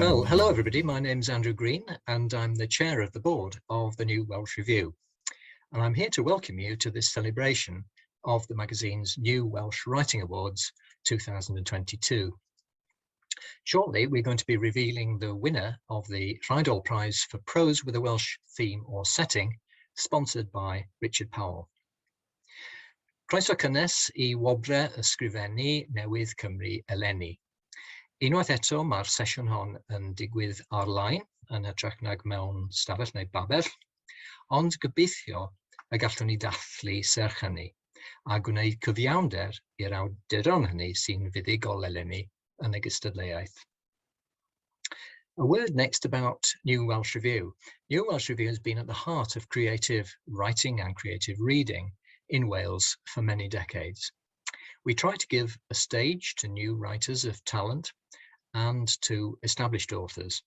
Well, hello everybody, my name's Andrew Green and I'm the chair of the board of the New Welsh Review. And I'm here to welcome you to this celebration of the magazine's New Welsh Writing Awards 2022. Shortly, we're going to be revealing the winner of the Rheidol Prize for Prose with a Welsh Theme or Setting, sponsored by Richard Powell. Croeso cynnes I wobre ysgrifennu newydd Cymru eleni. Unwaith eto, mae'r sesiwn hon yn digwydd ar-lein, yn hytrach nag mewn stafell neu babell, ond gobeithio y gallwn ni dathlu serch hynny a gwneud cyfiawnder i'r awduron hynny sy'n fuddugol eleni yn y gystadleuaeth. A word next about New Welsh Review. New Welsh Review has been at the heart of creative writing and creative reading in Wales for many decades. We try to give a stage to new writers of talent and to established authors.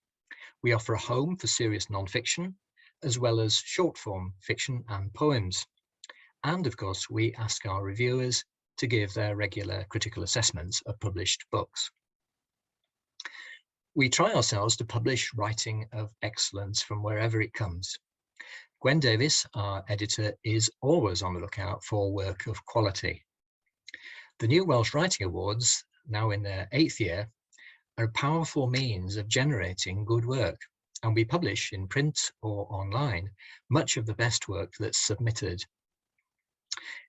We offer a home for serious non-fiction, as well as short-form fiction and poems. And of course, we ask our reviewers to give their regular critical assessments of published books. We try ourselves to publish writing of excellence from wherever it comes. Gwen Davies, our editor, is always on the lookout for work of quality. The New Welsh Writing Awards, now in their 8th year, are a powerful means of generating good work, and we publish in print or online much of the best work that's submitted.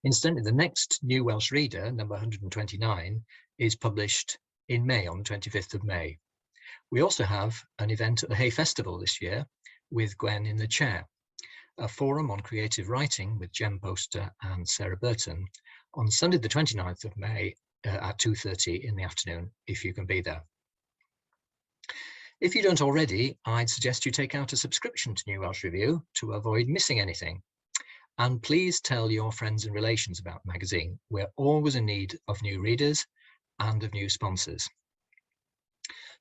Incidentally, the next New Welsh Reader, number 129, is published in May, on the 25th of May. We also have an event at the Hay Festival this year with Gwen in the chair, a forum on creative writing with Jem Poster and Sarah Burton on Sunday the 29th of May at 2:30 in the afternoon, if you can be there. If you don't already, I'd suggest you take out a subscription to New Welsh Review to avoid missing anything. And please tell your friends and relations about the magazine. We're always in need of new readers and of new sponsors.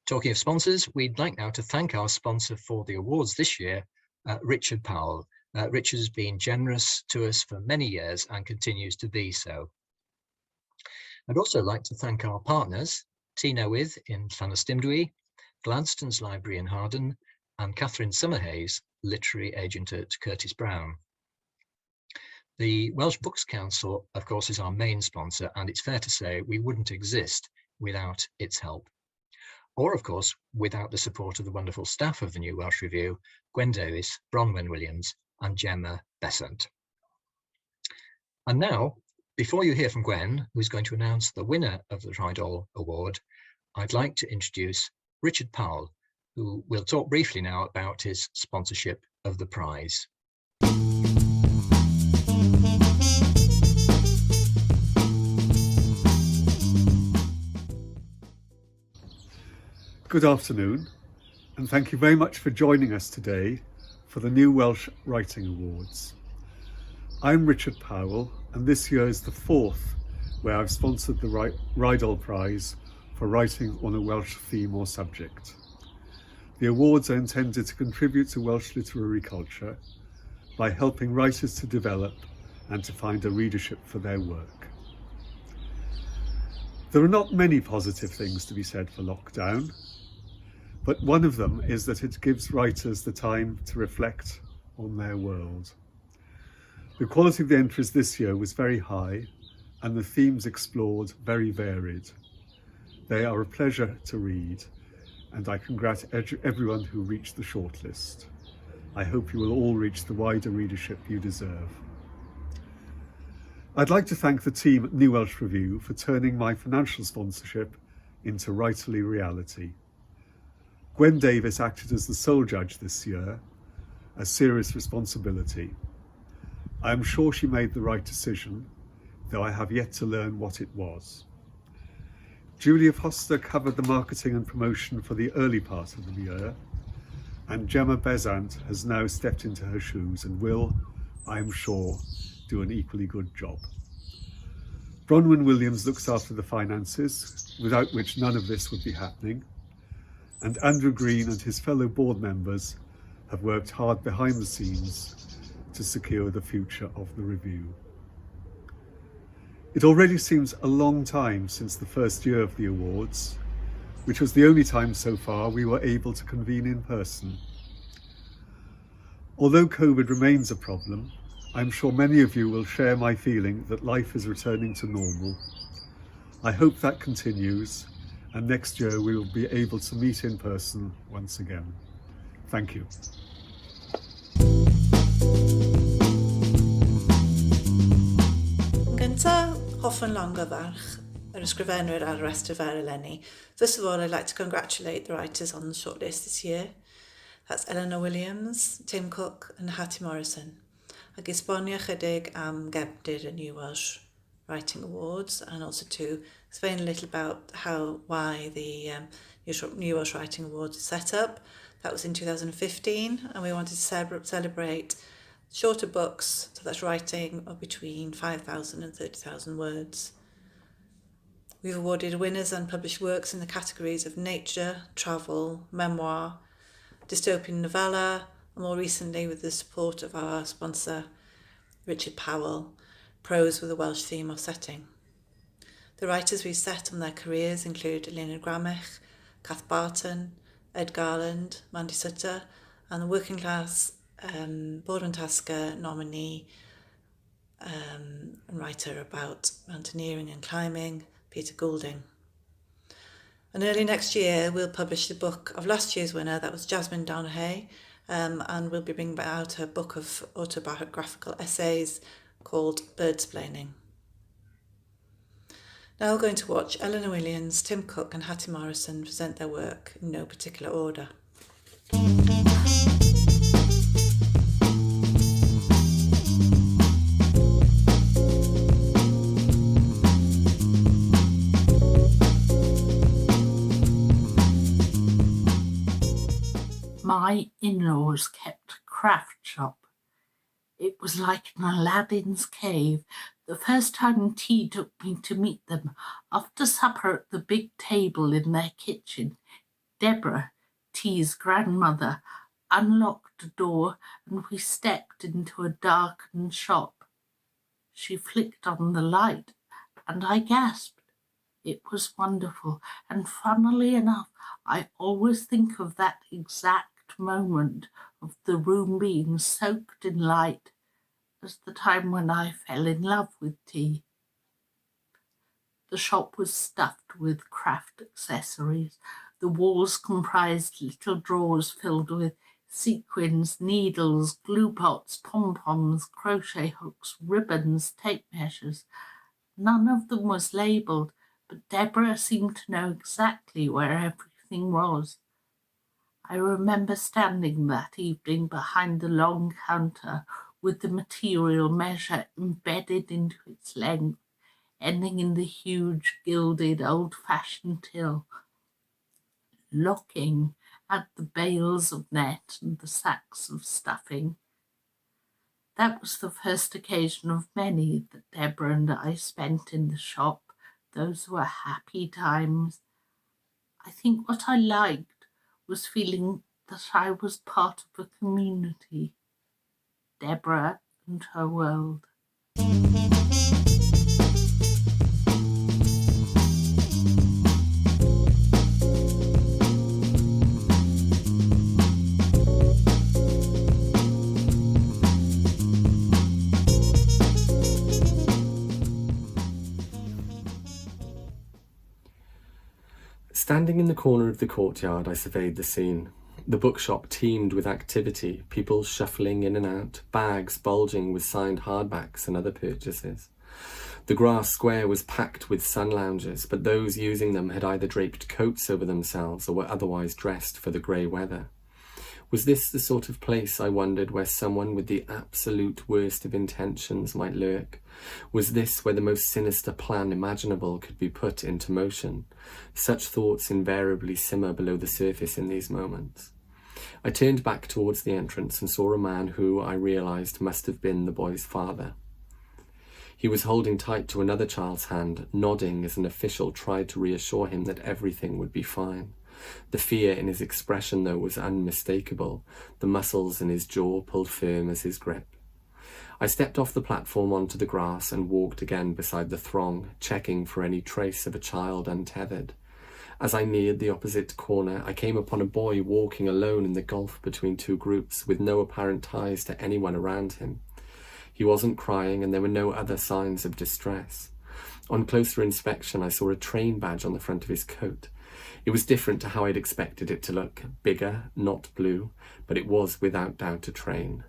Talking of sponsors, we'd like now to thank our sponsor for the awards this year, Richard Powell. Richard has been generous to us for many years and continues to be so. I'd also like to thank our partners, Tŷ Newydd in Llanystumdwy, Gladstone's Library in Harden, and Catherine Summerhayes, literary agent at Curtis Brown. The Welsh Books Council, of course, is our main sponsor, and it's fair to say we wouldn't exist without its help. Or, of course, without the support of the wonderful staff of the New Welsh Review, Gwen Davies, Bronwen Williams, and Gemma Besant. And now, before you hear from Gwen, who's going to announce the winner of the Rheidol Award, I'd like to introduce Richard Powell, who will talk briefly now about his sponsorship of the prize. Good afternoon, and thank you very much for joining us today for the New Welsh Writing Awards. I'm Richard Powell, and this year is the 4th where I've sponsored the Rheidol Prize for writing on a Welsh theme or subject. The awards are intended to contribute to Welsh literary culture by helping writers to develop and to find a readership for their work. There are not many positive things to be said for lockdown, but one of them is that it gives writers the time to reflect on their world. The quality of the entries this year was very high, and the themes explored very varied. They are a pleasure to read, and I congratulate everyone who reached the shortlist. I hope you will all reach the wider readership you deserve. I'd like to thank the team at New Welsh Review for turning my financial sponsorship into writerly reality. Gwen Davies acted as the sole judge this year, a serious responsibility. I am sure she made the right decision, though I have yet to learn what it was. Julia Foster covered the marketing and promotion for the early part of the year, and Gemma Besant has now stepped into her shoes and will, I am sure, do an equally good job. Bronwen Williams looks after the finances, without which none of this would be happening, and Andrew Green and his fellow board members have worked hard behind the scenes to secure the future of the review. It already seems a long time since the first year of the awards, which was the only time so far we were able to convene in person. Although COVID remains a problem, I'm sure many of you will share my feeling that life is returning to normal. I hope that continues, and next year we will be able to meet in person once again. Thank you. Yn gyntaf, hoffwn llongyfarch yr ysgrifenwyr ar y restr fer eleni. First of all, I'd like to congratulate the writers on the shortlist this year. That's Eleanor Williams, Tim Cook and Hattie Morrison. Ac esbonio chydig am gefndir y New Welsh Writing Awards, and also to explain a little about why the New Welsh Writing Awards is set up. That was in 2015, and we wanted to celebrate shorter books, so that's writing of between 5,000 and 30,000 words. We've awarded winners and published works in the categories of nature, travel, memoir, dystopian novella, and more recently, with the support of our sponsor, Richard Powell, prose with a Welsh theme or setting. The writers we've set on their careers include Elena Gramich, Kath Barton, Ed Garland, Mandy Sutter, and the working class Bordon Tasker nominee and writer about mountaineering and climbing, Peter Goulding. And early next year, we'll publish the book of last year's winner, that was Jasmine Donaghy, and we'll be bringing out a book of autobiographical essays called Birdsplaining. Now we're going to watch Eleanor Williams, Tim Cook and Hattie Morrison present their work in no particular order. My in-laws kept a craft shop. It was like an Aladdin's cave. The first time tea took me to meet them, after supper at the big table in their kitchen, Deborah, Tea's grandmother, unlocked a door and we stepped into a darkened shop. She flicked on the light and I gasped. It was wonderful, and funnily enough, I always think of that exact moment of the room being soaked in light as the time when I fell in love with tea. The shop was stuffed with craft accessories. The walls comprised little drawers filled with sequins, needles, glue pots, pom-poms, crochet hooks, ribbons, tape measures. None of them was labelled, but Deborah seemed to know exactly where everything was. I remember standing that evening behind the long counter with the material measure embedded into its length, ending in the huge gilded old-fashioned till, looking at the bales of net and the sacks of stuffing. That was the first occasion of many that Deborah and I spent in the shop. Those were happy times. I think what I liked was feeling that I was part of a community, Deborah and her world. Standing in the corner of the courtyard, I surveyed the scene. The bookshop teemed with activity, people shuffling in and out, bags bulging with signed hardbacks and other purchases. The grass square was packed with sun loungers, but those using them had either draped coats over themselves or were otherwise dressed for the grey weather. Was this the sort of place, I wondered, where someone with the absolute worst of intentions might lurk? Was this where the most sinister plan imaginable could be put into motion? Such thoughts invariably simmer below the surface in these moments. I turned back towards the entrance and saw a man who, I realised, must have been the boy's father. He was holding tight to another child's hand, nodding as an official tried to reassure him that everything would be fine. The fear in his expression, though, was unmistakable. The muscles in his jaw pulled firm as his grip. I stepped off the platform onto the grass and walked again beside the throng, checking for any trace of a child untethered. As I neared the opposite corner, I came upon a boy walking alone in the gulf between two groups, with no apparent ties to anyone around him. He wasn't crying, and there were no other signs of distress. On closer inspection, I saw a train badge on the front of his coat. It was different to how I'd expected it to look. Bigger, not blue, but it was without doubt a train.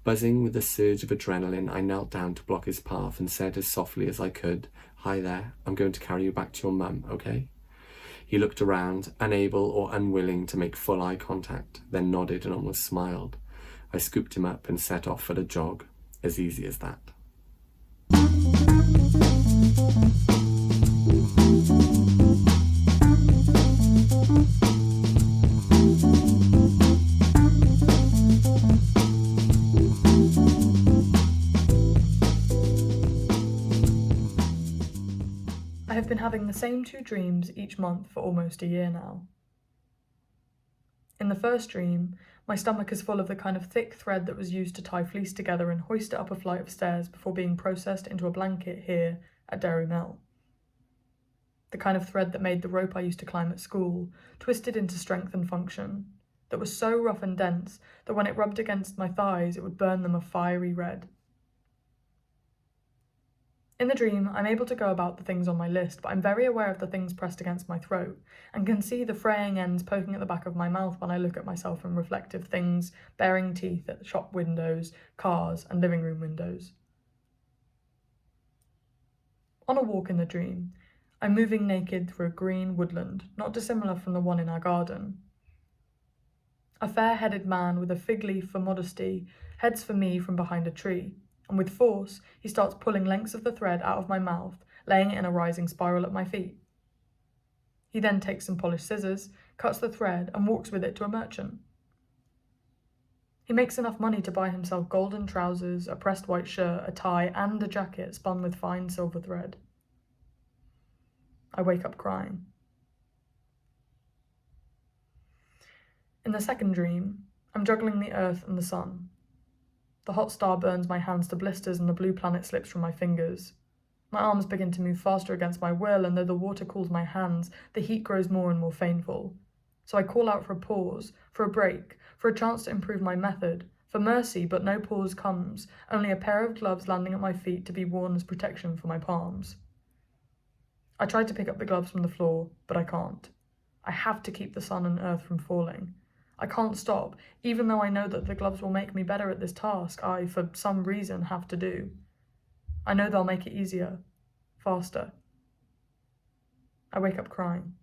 Buzzing with a surge of adrenaline, I knelt down to block his path and said as softly as I could, "Hi there, I'm going to carry you back to your mum, okay?" He looked around, unable or unwilling to make full eye contact, then nodded and almost smiled. I scooped him up and set off at a jog, as easy as that. I have been having the same 2 dreams each month for almost a year now. In the first dream, my stomach is full of the kind of thick thread that was used to tie fleece together and hoist it up a flight of stairs before being processed into a blanket here at Derry Mill. The kind of thread that made the rope I used to climb at school twisted into strength and function, that was so rough and dense that when it rubbed against my thighs it would burn them a fiery red. In the dream, I'm able to go about the things on my list, but I'm very aware of the things pressed against my throat, and can see the fraying ends poking at the back of my mouth when I look at myself in reflective things bearing teeth at shop windows, cars, and living room windows. On a walk in the dream, I'm moving naked through a green woodland, not dissimilar from the one in our garden. A fair-headed man with a fig leaf for modesty heads for me from behind a tree, and with force, he starts pulling lengths of the thread out of my mouth, laying it in a rising spiral at my feet. He then takes some polished scissors, cuts the thread, and walks with it to a merchant. He makes enough money to buy himself golden trousers, a pressed white shirt, a tie, and a jacket spun with fine silver thread. I wake up crying. In the second dream, I'm juggling the earth and the sun. The hot star burns my hands to blisters and the blue planet slips from my fingers. My arms begin to move faster against my will, and though the water cools my hands, the heat grows more and more painful. So I call out for a pause, for a break, for a chance to improve my method, for mercy, but no pause comes, only a pair of gloves landing at my feet to be worn as protection for my palms. I try to pick up the gloves from the floor, but I can't. I have to keep the sun and earth from falling. I can't stop, even though I know that the gloves will make me better at this task I, for some reason, have to do. I know they'll make it easier, faster. I wake up crying.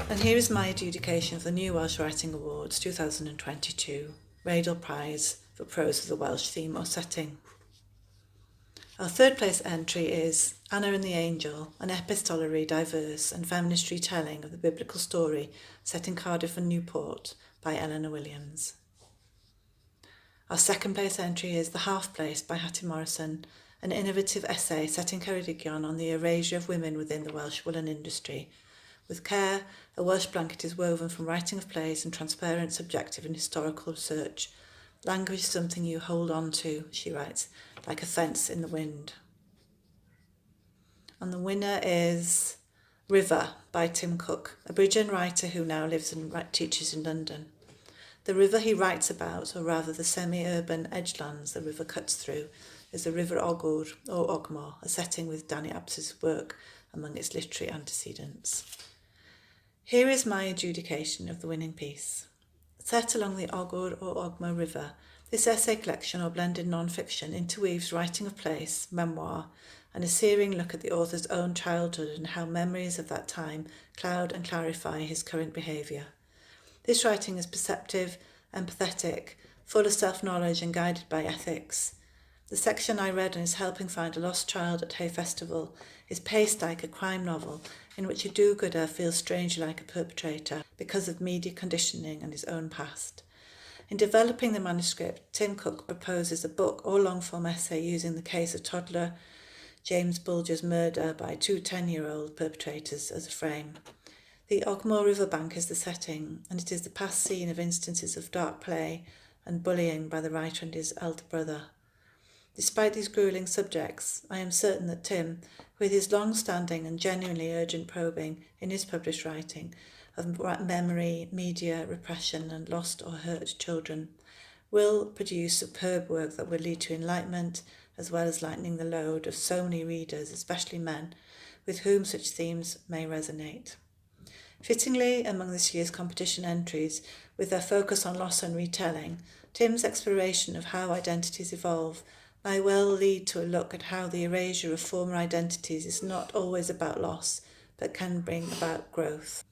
And here is my adjudication of the New Welsh Writing Awards 2022, Radel Prize for Prose with a Welsh Theme or Setting. Our third place entry is Anna and the Angel, an epistolary, diverse and feminist retelling of the biblical story set in Cardiff and Newport by Eleanor Williams. Our second place entry is The Half Place by Hattie Morrison, an innovative essay set in Ceredigion on the erasure of women within the Welsh woolen industry. With care, a Welsh blanket is woven from writing of plays and transparent, subjective and historical research. Language is something you hold on to, she writes, like a fence in the wind. And the winner is River by Tim Cook, a Bridgeend writer who now lives and teaches in London. The river he writes about, or rather the semi-urban edgelands the river cuts through, is the River Ogwr or Ogmore, a setting with Danny Abs's work among its literary antecedents. Here is my adjudication of the winning piece. Set along the Ogwr or Ogmore River, this essay collection or blended non-fiction interweaves writing of place, memoir, and a searing look at the author's own childhood and how memories of that time cloud and clarify his current behaviour. This writing is perceptive, empathetic, full of self-knowledge and guided by ethics. The section I read on his helping find a lost child at Hay Festival is paced like a crime novel in which a do-gooder feels strangely like a perpetrator because of media conditioning and his own past. In developing the manuscript, Tim Cook proposes a book or long-form essay using the case of toddler James Bulger's murder by two 10-year-old perpetrators as a frame. The Ogmore riverbank is the setting, and it is the past scene of instances of dark play and bullying by the writer and his elder brother. Despite these gruelling subjects, I am certain that Tim, with his long-standing and genuinely urgent probing in his published writing of memory, media, repression and lost or hurt children, will produce superb work that will lead to enlightenment as well as lightening the load of so many readers, especially men, with whom such themes may resonate. Fittingly, among this year's competition entries, with their focus on loss and retelling, Tim's exploration of how identities evolve may well lead to a look at how the erasure of former identities is not always about loss, but can bring about growth.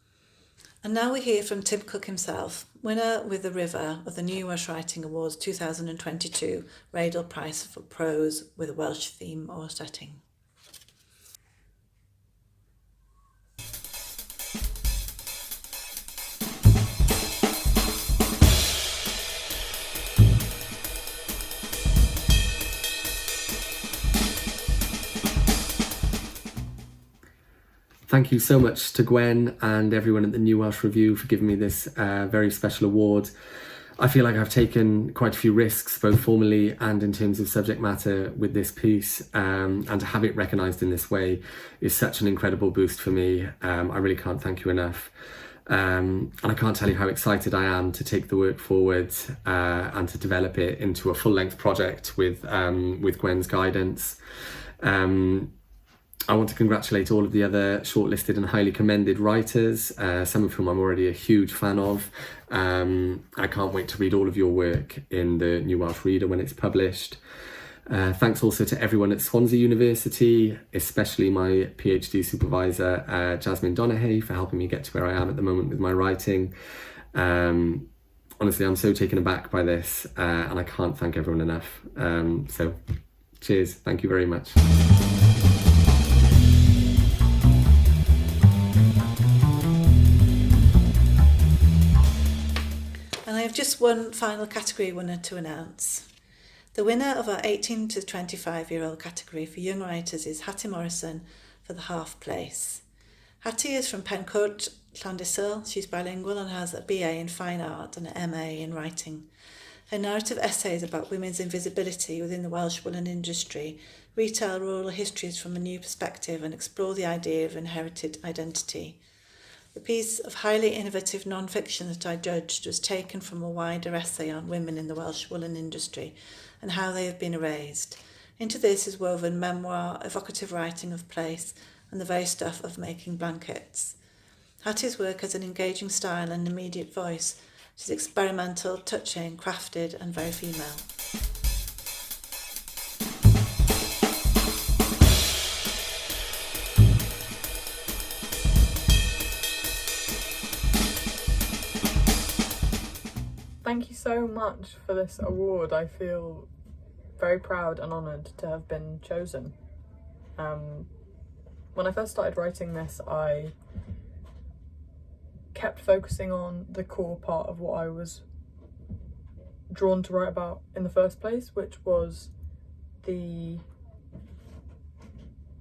And now we hear from Tim Cook himself, winner with The River of the New Welsh Writing Awards 2022 Radel Prize for Prose with a Welsh theme or setting. Thank you so much to Gwen and everyone at the New Welsh Review for giving me this very special award. I feel like I've taken quite a few risks, both formally and in terms of subject matter with this piece, and to have it recognised in this way is such an incredible boost for me. I really can't thank you enough. And I can't tell you how excited I am to take the work forward and to develop it into a full-length project with Gwen's guidance. I want to congratulate all of the other shortlisted and highly commended writers, some of whom I'm already a huge fan of. I can't wait to read all of your work in the New Welsh Reader when it's published. Thanks also to everyone at Swansea University, especially my PhD supervisor, Jasmine Donaghy, for helping me get to where I am at the moment with my writing. Honestly, I'm so taken aback by this, and I can't thank everyone enough. So cheers, thank you very much. And I have just one final category winner to announce. The winner of our 18 to 25-year-old category for young writers is Hattie Morrison for The Half Place. Hattie is from Pencourt, Llandyssil. She's bilingual and has a BA in Fine Art and an MA in Writing. Her narrative essays about women's invisibility within the Welsh woolen industry retell rural histories from a new perspective and explore the idea of inherited identity. The piece of highly innovative non-fiction that I judged was taken from a wider essay on women in the Welsh woolen industry and how they have been erased. Into this is woven memoir, evocative writing of place, and the very stuff of making blankets. Hattie's work has an engaging style and immediate voice. It is experimental, touching, crafted, and very female. Thank you so much for this award. I feel very proud and honoured to have been chosen. When I first started writing this, I kept focusing on the core part of what I was drawn to write about in the first place, which was the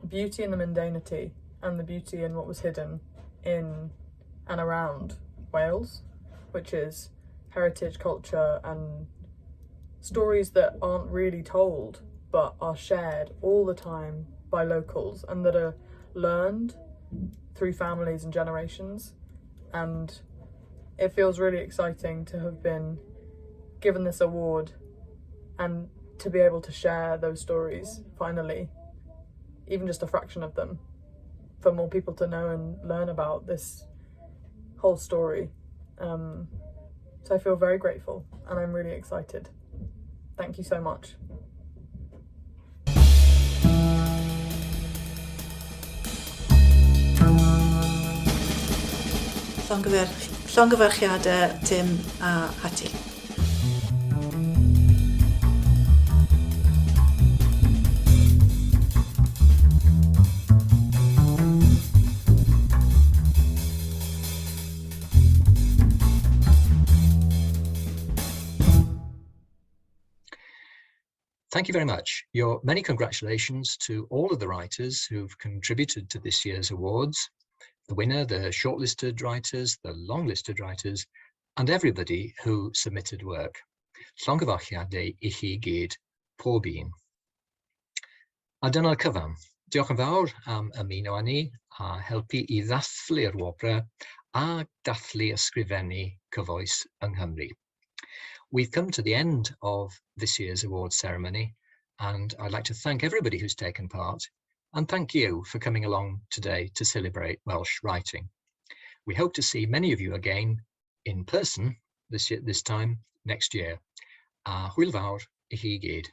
beauty in the mundanity and the beauty in what was hidden in and around Wales, which is heritage, culture, and stories that aren't really told but are shared all the time by locals and that are learned through families and generations. And it feels really exciting to have been given this award and to be able to share those stories finally, even just a fraction of them, for more people to know and learn about this whole story. So I feel very grateful and I'm really excited. Thank you so much. Llongyfarchiadau Tim a Hattie. Thank you very much. Your many congratulations to all of the writers who've contributed to this year's awards, the winner, the shortlisted writers, the longlisted writers, and everybody who submitted work. Llongyfarchiadau I chi gyd, pob un. A dyna'r cyfan. Diolch yn fawr am ymuno â ni a helpu I ddathlu'r wobra a dathlu ysgrifennu cyfoes yng Nghymru. We've come to the end of this year's awards ceremony, and I'd like to thank everybody who's taken part, and thank you for coming along today to celebrate Welsh writing. We hope to see many of you again in person this time next year. A hwyl fawr I chi gyd.